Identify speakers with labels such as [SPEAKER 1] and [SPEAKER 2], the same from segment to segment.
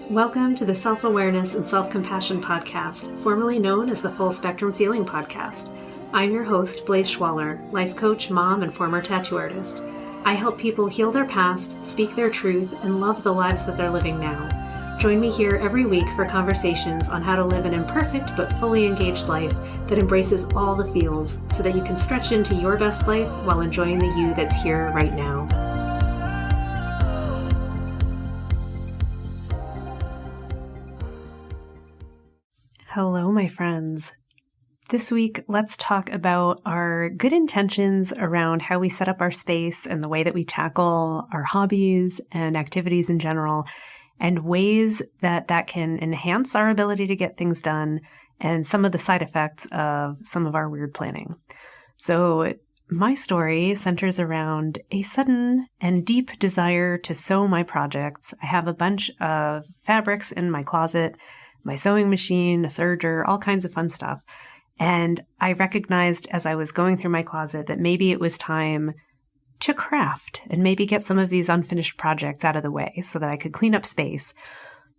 [SPEAKER 1] Welcome to the Self-Awareness and Self-Compassion Podcast, formerly known as the Full Spectrum Feeling Podcast. I'm your host, Blaise Schwaller, life coach, mom, and former tattoo artist. I help people heal their past, speak their truth, and love the lives that they're living now. Join me here every week for conversations on how to live an imperfect but fully engaged life that embraces all the feels so that you can stretch into your best life while enjoying the you that's here right now. Hello, my friends. This week, let's talk about our good intentions around how we set up our space and the way that we tackle our hobbies and activities in general, and ways that can enhance our ability to get things done and some of the side effects of some of our weird planning. So my story centers around a sudden and deep desire to sew my projects. I have a bunch of fabrics in my closet, my sewing machine, a serger, all kinds of fun stuff. And I recognized as I was going through my closet that maybe it was time to craft and maybe get some of these unfinished projects out of the way so that I could clean up space.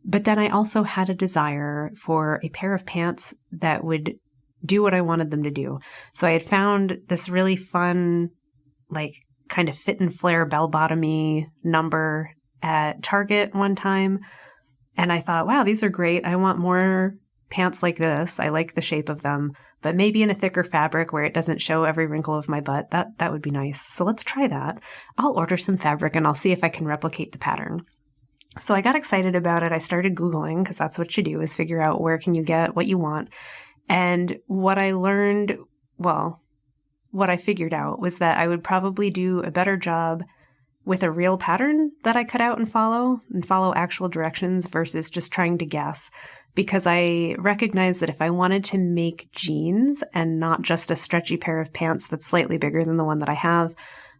[SPEAKER 1] But then I also had a desire for a pair of pants that would do what I wanted them to do. So I had found this really fun, kind of fit and flare bell-bottomy number at Target one time. And I thought, wow, these are great. I want more pants like this. I like the shape of them, but maybe in a thicker fabric where it doesn't show every wrinkle of my butt. That would be nice. So let's try that. I'll order some fabric and I'll see if I can replicate the pattern. So I got excited about it. I started Googling, because that's what you do, is figure out where can you get what you want. And what I figured out was that I would probably do a better job with a real pattern that I cut out and follow actual directions versus just trying to guess. Because I recognized that if I wanted to make jeans and not just a stretchy pair of pants that's slightly bigger than the one that I have,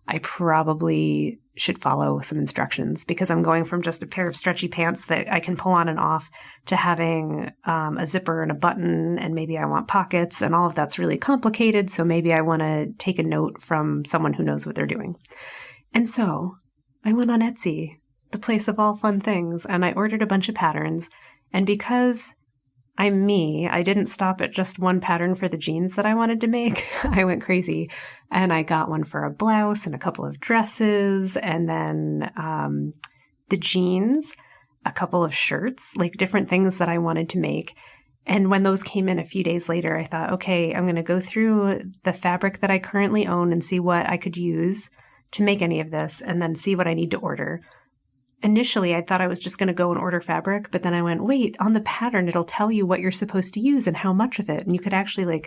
[SPEAKER 1] I probably should follow some instructions, because I'm going from just a pair of stretchy pants that I can pull on and off to having a zipper and a button, and maybe I want pockets, and all of that's really complicated. So maybe I want to take a note from someone who knows what they're doing. And so I went on Etsy, the place of all fun things, and I ordered a bunch of patterns. And because I'm me, I didn't stop at just one pattern for the jeans that I wanted to make. I went crazy, and I got one for a blouse and a couple of dresses, and then the jeans, a couple of shirts, different things that I wanted to make. And when those came in a few days later, I thought, okay, I'm going to go through the fabric that I currently own and see what I could use to make any of this, and then see what I need to order. Initially, I thought I was just going to go and order fabric, but then I went, wait, on the pattern, it'll tell you what you're supposed to use and how much of it. And you could actually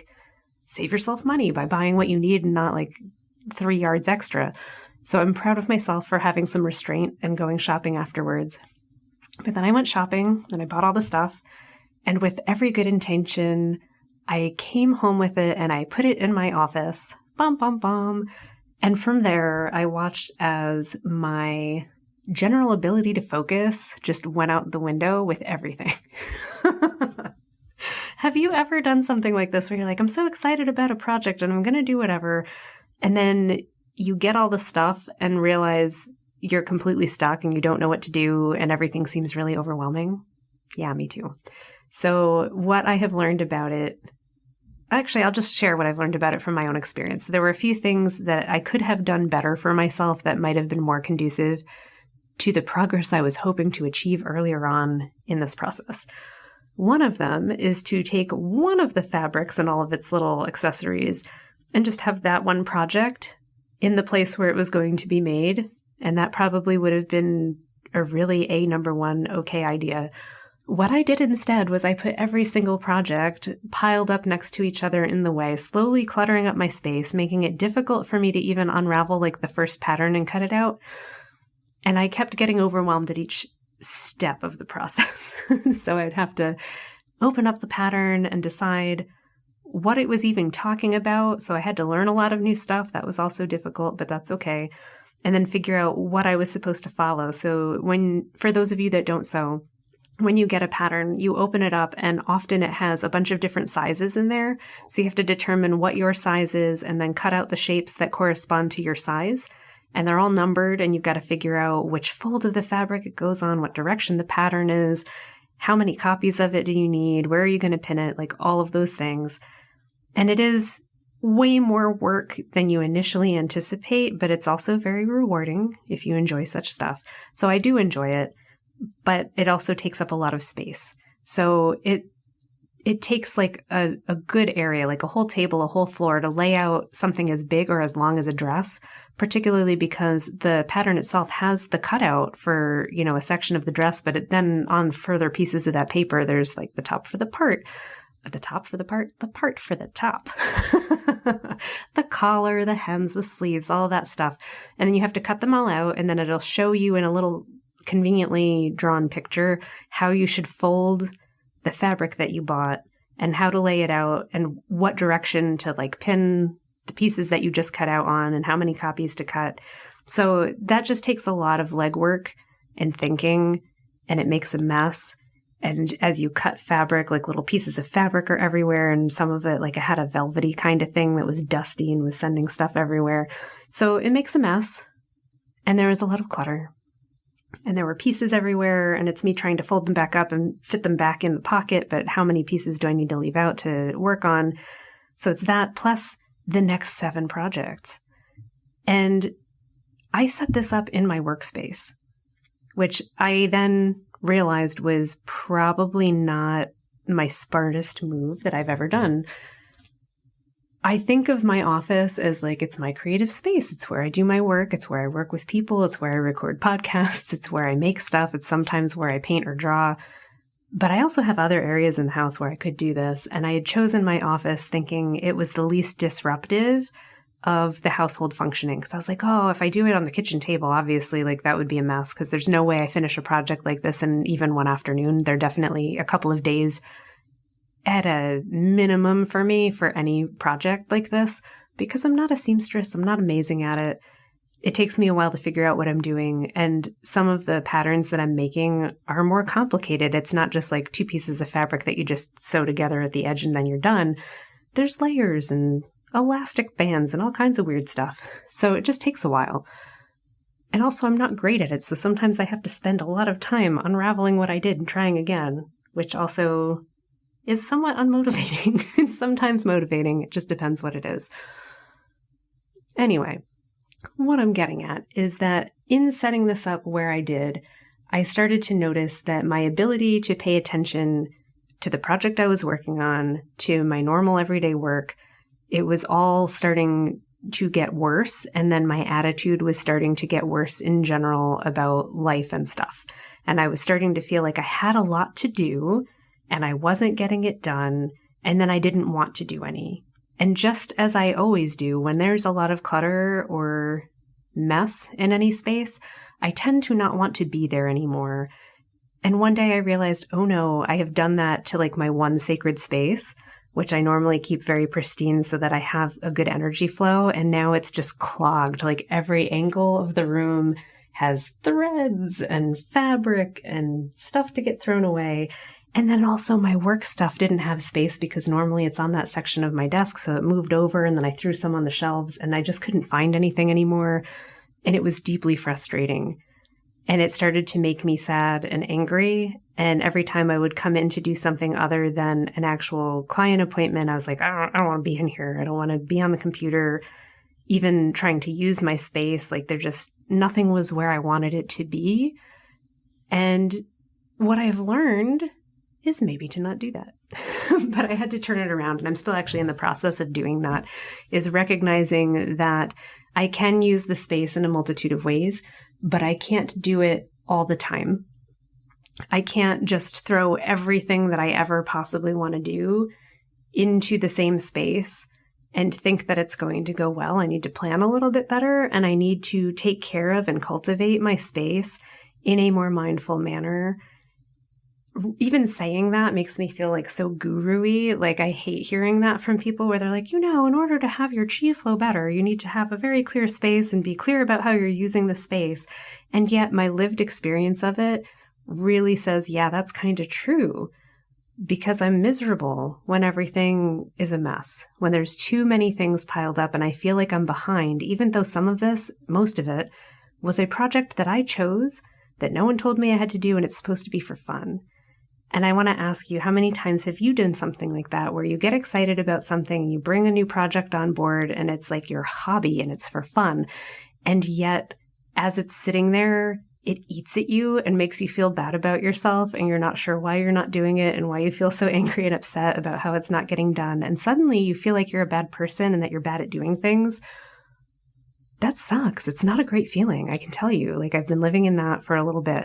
[SPEAKER 1] save yourself money by buying what you need and not 3 yards extra. So I'm proud of myself for having some restraint and going shopping afterwards. But then I went shopping and I bought all the stuff. And with every good intention, I came home with it and I put it in my office. Bum, bum, bum. And from there, I watched as my general ability to focus just went out the window with everything. Have you ever done something like this where you're like, I'm so excited about a project and I'm going to do whatever, and then you get all the stuff and realize you're completely stuck and you don't know what to do and everything seems really overwhelming? Yeah, me too. So what I have learned about it, actually, I'll just share what I've learned about it from my own experience. There were a few things that I could have done better for myself that might have been more conducive to the progress I was hoping to achieve earlier on in this process. One of them is to take one of the fabrics and all of its little accessories and just have that one project in the place where it was going to be made. And that probably would have been a really number one okay idea. What I did instead was I put every single project piled up next to each other in the way, slowly cluttering up my space, making it difficult for me to even unravel the first pattern and cut it out. And I kept getting overwhelmed at each step of the process. So I'd have to open up the pattern and decide what it was even talking about. So I had to learn a lot of new stuff. That was also difficult, but that's okay. And then figure out what I was supposed to follow. So for those of you that don't sew, when you get a pattern, you open it up and often it has a bunch of different sizes in there. So you have to determine what your size is and then cut out the shapes that correspond to your size. and they're all numbered, and you've got to figure out which fold of the fabric it goes on, what direction the pattern is, how many copies of it do you need, where are you going to pin it, like all of those things. And it is way more work than you initially anticipate, but it's also very rewarding if you enjoy such stuff. So I do enjoy it, but it also takes up a lot of space. So it takes like a good area, like a whole table, a whole floor to lay out something as big or as long as a dress, particularly because the pattern itself has the cutout for, a section of the dress, but then on further pieces of that paper, there's like the top for the part, the top for the part, the part for the top, the collar, the hems, the sleeves, all of that stuff. And then you have to cut them all out, and then it'll show you in a little conveniently drawn picture how you should fold the fabric that you bought and how to lay it out and what direction to like pin the pieces that you just cut out on and how many copies to cut. So that just takes a lot of legwork and thinking, and it makes a mess. And as you cut fabric, like little pieces of fabric are everywhere, and some of it, like I had a velvety kind of thing that was dusty and was sending stuff everywhere. So it makes a mess, and there is a lot of clutter. And there were pieces everywhere, and it's me trying to fold them back up and fit them back in the pocket, but how many pieces do I need to leave out to work on? So it's that plus the next 7 projects. And I set this up in my workspace, which I then realized was probably not my smartest move that I've ever done. I think of my office as like, it's my creative space. It's where I do my work. It's where I work with people. It's where I record podcasts. It's where I make stuff. It's sometimes where I paint or draw. But I also have other areas in the house where I could do this. And I had chosen my office thinking it was the least disruptive of the household functioning. Because I was like, oh, if I do it on the kitchen table, obviously, like that would be a mess, because there's no way I finish a project like this in even one afternoon. There are definitely a couple of days at a minimum for me for any project like this, because I'm not a seamstress. I'm not amazing at it. It takes me a while to figure out what I'm doing. And some of the patterns that I'm making are more complicated. It's not just like 2 pieces of fabric that you just sew together at the edge and then you're done. There's layers and elastic bands and all kinds of weird stuff. So it just takes a while. And also I'm not great at it. So sometimes I have to spend a lot of time unraveling what I did and trying again, which also is somewhat unmotivating and sometimes motivating. It just depends what it is. Anyway, what I'm getting at is that in setting this up where I did, I started to notice that my ability to pay attention to the project I was working on, to my normal everyday work, it was all starting to get worse. And then my attitude was starting to get worse in general about life and stuff. And I was starting to feel like I had a lot to do, and I wasn't getting it done, and then I didn't want to do any. And just as I always do, when there's a lot of clutter or mess in any space, I tend to not want to be there anymore. And one day I realized, oh no, I have done that to like my one sacred space, which I normally keep very pristine so that I have a good energy flow. And now it's just clogged. Like every angle of the room has threads and fabric and stuff to get thrown away. And then also my work stuff didn't have space because normally it's on that section of my desk. So it moved over, and then I threw some on the shelves, and I just couldn't find anything anymore. And it was deeply frustrating. And it started to make me sad and angry. And every time I would come in to do something other than an actual client appointment, I was like, I don't want to be in here. I don't want to be on the computer, even trying to use my space. Like nothing was where I wanted it to be. And what I've learned is maybe to not do that. But I had to turn it around, and I'm still actually in the process of doing that, is recognizing that I can use the space in a multitude of ways, but I can't do it all the time. I can't just throw everything that I ever possibly want to do into the same space and think that it's going to go well. I need to plan a little bit better, and I need to take care of and cultivate my space in a more mindful manner. Even saying that makes me feel like so guru-y. Like I hate hearing that from people where they're like, in order to have your chi flow better, you need to have a very clear space and be clear about how you're using the space. And yet my lived experience of it really says, yeah, that's kind of true. because I'm miserable when everything is a mess, when there's too many things piled up and I feel like I'm behind, even though some of this, most of it, was a project that I chose that no one told me I had to do and it's supposed to be for fun. And I want to ask you, how many times have you done something like that where you get excited about something, you bring a new project on board and it's like your hobby and it's for fun. And yet, as it's sitting there, it eats at you and makes you feel bad about yourself and you're not sure why you're not doing it and why you feel so angry and upset about how it's not getting done. And suddenly you feel like you're a bad person and that you're bad at doing things. That sucks. It's not a great feeling, I can tell you. Like, I've been living in that for a little bit.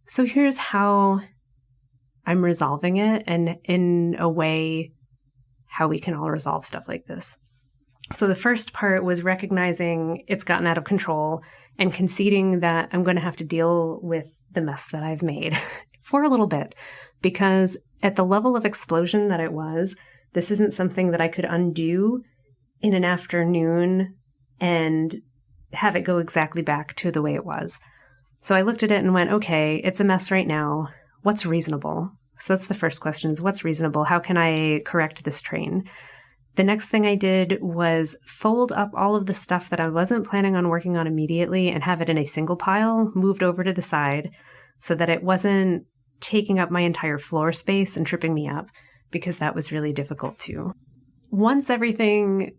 [SPEAKER 1] So here's how I'm resolving it, and in a way, how we can all resolve stuff like this. So the first part was recognizing it's gotten out of control and conceding that I'm going to have to deal with the mess that I've made for a little bit, because at the level of explosion that it was, this isn't something that I could undo in an afternoon and have it go exactly back to the way it was. So I looked at it and went, okay, it's a mess right now. What's reasonable? So that's the first question, is what's reasonable? How can I correct this train? The next thing I did was fold up all of the stuff that I wasn't planning on working on immediately and have it in a single pile, moved over to the side so that it wasn't taking up my entire floor space and tripping me up, because that was really difficult too. Once everything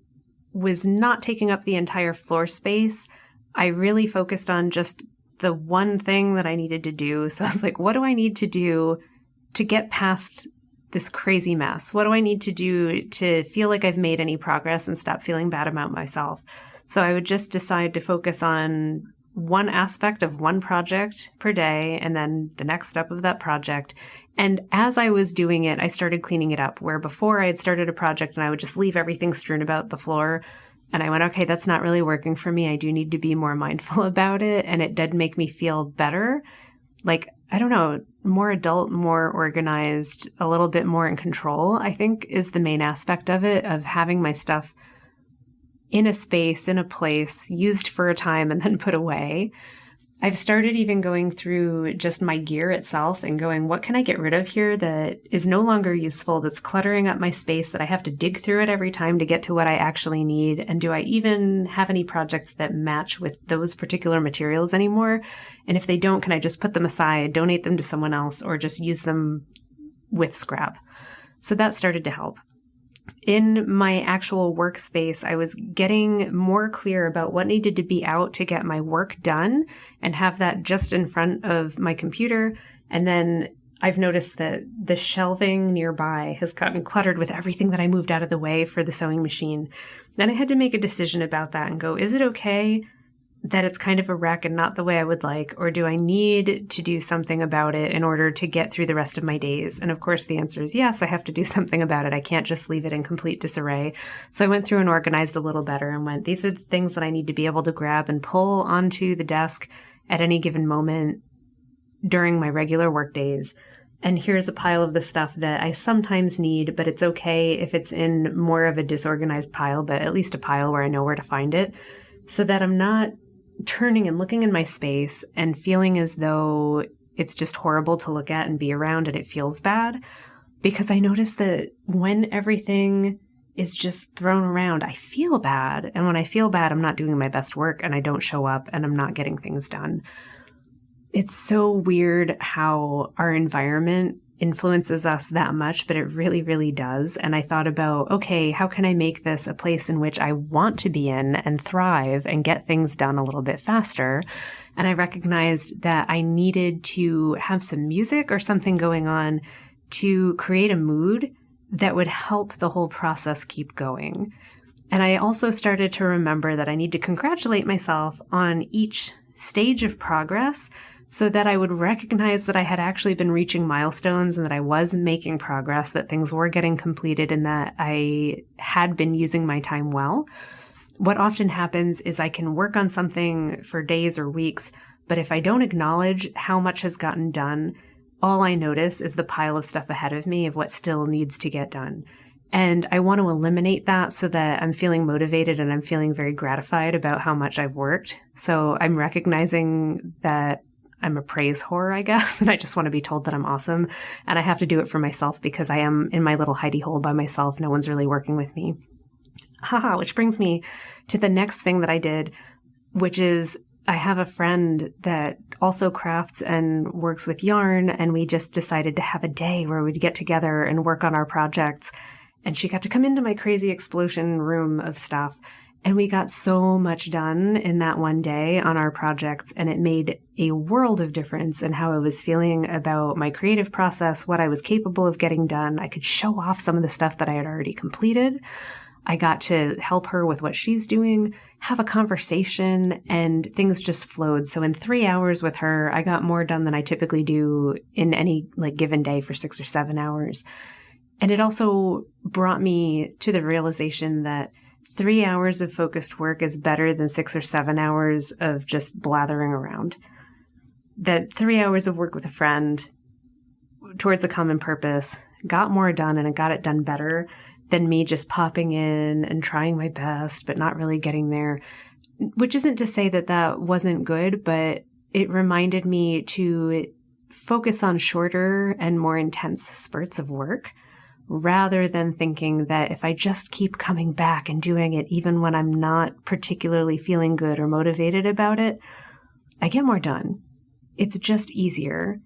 [SPEAKER 1] was not taking up the entire floor space, I really focused on just the one thing that I needed to do. So I was like, what do I need to do to get past this crazy mess? What do I need to do to feel like I've made any progress and stop feeling bad about myself? So I would just decide to focus on one aspect of one project per day and then the next step of that project. And as I was doing it, I started cleaning it up, where before I had started a project and I would just leave everything strewn about the floor. And I went, okay, that's not really working for me. I do need to be more mindful about it. And it did make me feel better. Like, I don't know, more adult, more organized, a little bit more in control, I think is the main aspect of it, of having my stuff in a space, in a place, used for a time and then put away. I've started even going through just my gear itself and going, what can I get rid of here that is no longer useful, that's cluttering up my space, that I have to dig through it every time to get to what I actually need? And do I even have any projects that match with those particular materials anymore? And if they don't, can I just put them aside, donate them to someone else, or just use them with scrap? So that started to help. In my actual workspace, I was getting more clear about what needed to be out to get my work done and have that just in front of my computer. And then I've noticed that the shelving nearby has gotten cluttered with everything that I moved out of the way for the sewing machine. Then I had to make a decision about that and go, is it okay that it's kind of a wreck and not the way I would like, or do I need to do something about it in order to get through the rest of my days? And of course, the answer is yes, I have to do something about it. I can't just leave it in complete disarray. So I went through and organized a little better and went, these are the things that I need to be able to grab and pull onto the desk at any given moment during my regular work days. And here's a pile of the stuff that I sometimes need, but it's okay if it's in more of a disorganized pile, but at least a pile where I know where to find it, so that I'm not turning and looking in my space and feeling as though it's just horrible to look at and be around and it feels bad. Because I notice that when everything is just thrown around, I feel bad. And when I feel bad, I'm not doing my best work and I don't show up and I'm not getting things done. It's so weird how our environment influences us that much, but it really, really does. And I thought about, okay, how can I make this a place in which I want to be in and thrive and get things done a little bit faster? And I recognized that I needed to have some music or something going on to create a mood that would help the whole process keep going. And I also started to remember that I need to congratulate myself on each stage of progress, so that I would recognize that I had actually been reaching milestones and that I was making progress, that things were getting completed and that I had been using my time well. What often happens is I can work on something for days or weeks, but if I don't acknowledge how much has gotten done, all I notice is the pile of stuff ahead of me of what still needs to get done. And I want to eliminate that so that I'm feeling motivated and I'm feeling very gratified about how much I've worked. So I'm recognizing that I'm a praise whore, I guess, and I just want to be told that I'm awesome. And I have to do it for myself because I am in my little hidey hole by myself. No one's really working with me. Which brings me to the next thing that I did, which is I have a friend that also crafts and works with yarn, and we just decided to have a day where we'd get together and work on our projects. And she got to come into my crazy explosion room of stuff. And we got so much done in that one day on our projects, and it made a world of difference in how I was feeling about my creative process, what I was capable of getting done. I could show off some of the stuff that I had already completed. I got to help her with what she's doing, have a conversation, and things just flowed. So in 3 hours with her, I got more done than I typically do in any given day for 6 or 7 hours. And it also brought me to the realization that 3 hours of focused work is better than 6 or 7 hours of just blathering around. That 3 hours of work with a friend towards a common purpose got more done, and it got it done better than me just popping in and trying my best, but not really getting there. Which isn't to say that that wasn't good, but it reminded me to focus on shorter and more intense spurts of work, rather than thinking that if I just keep coming back and doing it, even when I'm not particularly feeling good or motivated about it, I get more done. It's just easier,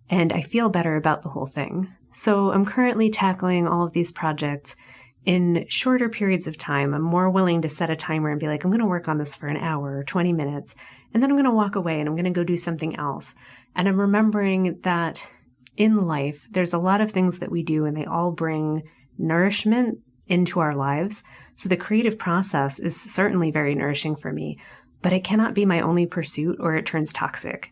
[SPEAKER 1] and I feel better about the whole thing. So I'm currently tackling all of these projects in shorter periods of time. I'm more willing to set a timer and be like, I'm going to work on this for an hour or 20 minutes, and then I'm going to walk away and I'm going to go do something else. And I'm remembering that in life, there's a lot of things that we do, and they all bring nourishment into our lives. So the creative process is certainly very nourishing for me, but it cannot be my only pursuit or it turns toxic.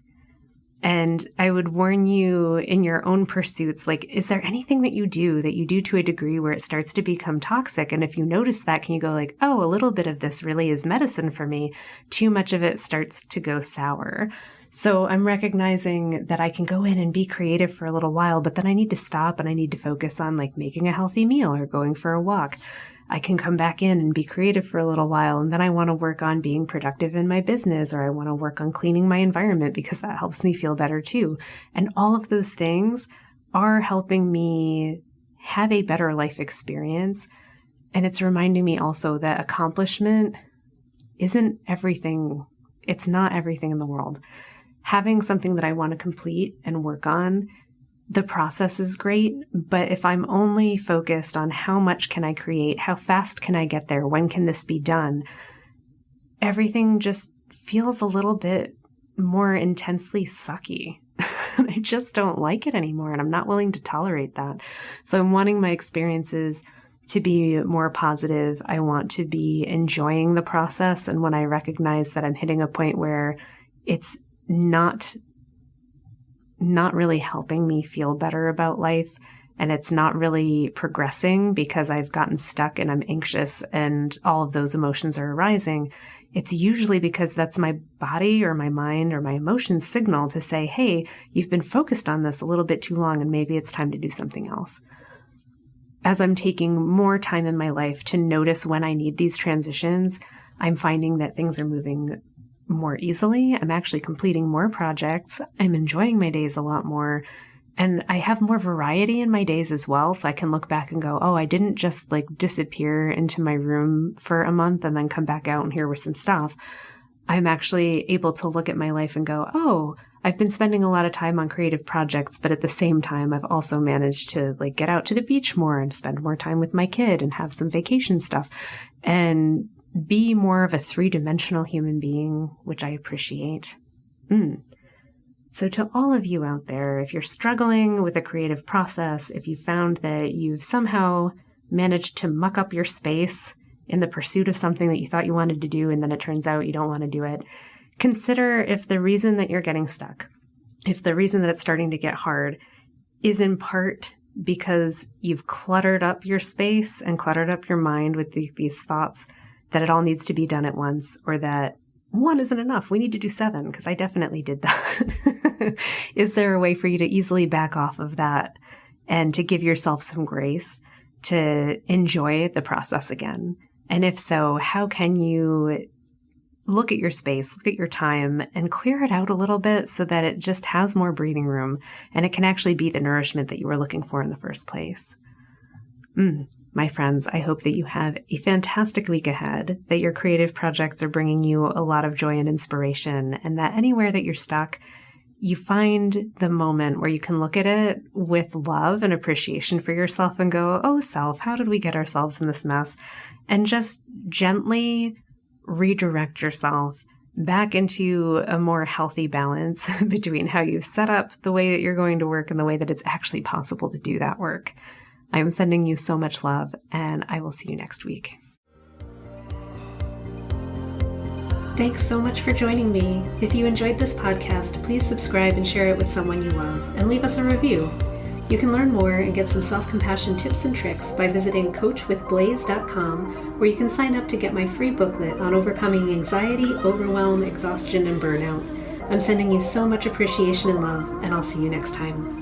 [SPEAKER 1] And I would warn you in your own pursuits, is there anything that you do to a degree where it starts to become toxic? And if you notice that, can you go oh, a little bit of this really is medicine for me. Too much of it starts to go sour. So I'm recognizing that I can go in and be creative for a little while, but then I need to stop and I need to focus on making a healthy meal or going for a walk. I can come back in and be creative for a little while, and then I want to work on being productive in my business, or I want to work on cleaning my environment because that helps me feel better too. And all of those things are helping me have a better life experience. And it's reminding me also that accomplishment isn't everything. It's not everything in the world. Having something that I want to complete and work on, the process is great, but if I'm only focused on how much can I create, how fast can I get there, when can this be done, everything just feels a little bit more intensely sucky. I just don't like it anymore, and I'm not willing to tolerate that. So I'm wanting my experiences to be more positive. I want to be enjoying the process, and when I recognize that I'm hitting a point where it's not really helping me feel better about life, and it's not really progressing because I've gotten stuck and I'm anxious and all of those emotions are arising, it's usually because that's my body or my mind or my emotions signal to say, hey, you've been focused on this a little bit too long and maybe it's time to do something else. As I'm taking more time in my life to notice when I need these transitions, I'm finding that things are moving more easily. I'm actually completing more projects. I'm enjoying my days a lot more. And I have more variety in my days as well. So I can look back and go, oh, I didn't just disappear into my room for a month and then come back out and here was some stuff. I'm actually able to look at my life and go, oh, I've been spending a lot of time on creative projects, but at the same time, I've also managed to get out to the beach more and spend more time with my kid and have some vacation stuff and be more of a three-dimensional human being, which I appreciate. So to all of you out there, if you're struggling with a creative process, if you found that you've somehow managed to muck up your space in the pursuit of something that you thought you wanted to do, and then it turns out you don't want to do it, consider if the reason that you're getting stuck, if the reason that it's starting to get hard is in part because you've cluttered up your space and cluttered up your mind with these thoughts that it all needs to be done at once, or that one isn't enough. We need to do 7, because I definitely did that. Is there a way for you to easily back off of that and to give yourself some grace to enjoy the process again? And if so, how can you look at your space, look at your time, and clear it out a little bit so that it just has more breathing room and it can actually be the nourishment that you were looking for in the first place. My friends, I hope that you have a fantastic week ahead, that your creative projects are bringing you a lot of joy and inspiration, and that anywhere that you're stuck, you find the moment where you can look at it with love and appreciation for yourself and go, oh, self, how did we get ourselves in this mess? And just gently redirect yourself back into a more healthy balance between how you've set up the way that you're going to work and the way that it's actually possible to do that work. I am sending you so much love, and I will see you next week. Thanks so much for joining me. If you enjoyed this podcast, please subscribe and share it with someone you love, and leave us a review. You can learn more and get some self-compassion tips and tricks by visiting coachwithblaze.com, where you can sign up to get my free booklet on overcoming anxiety, overwhelm, exhaustion, and burnout. I'm sending you so much appreciation and love, and I'll see you next time.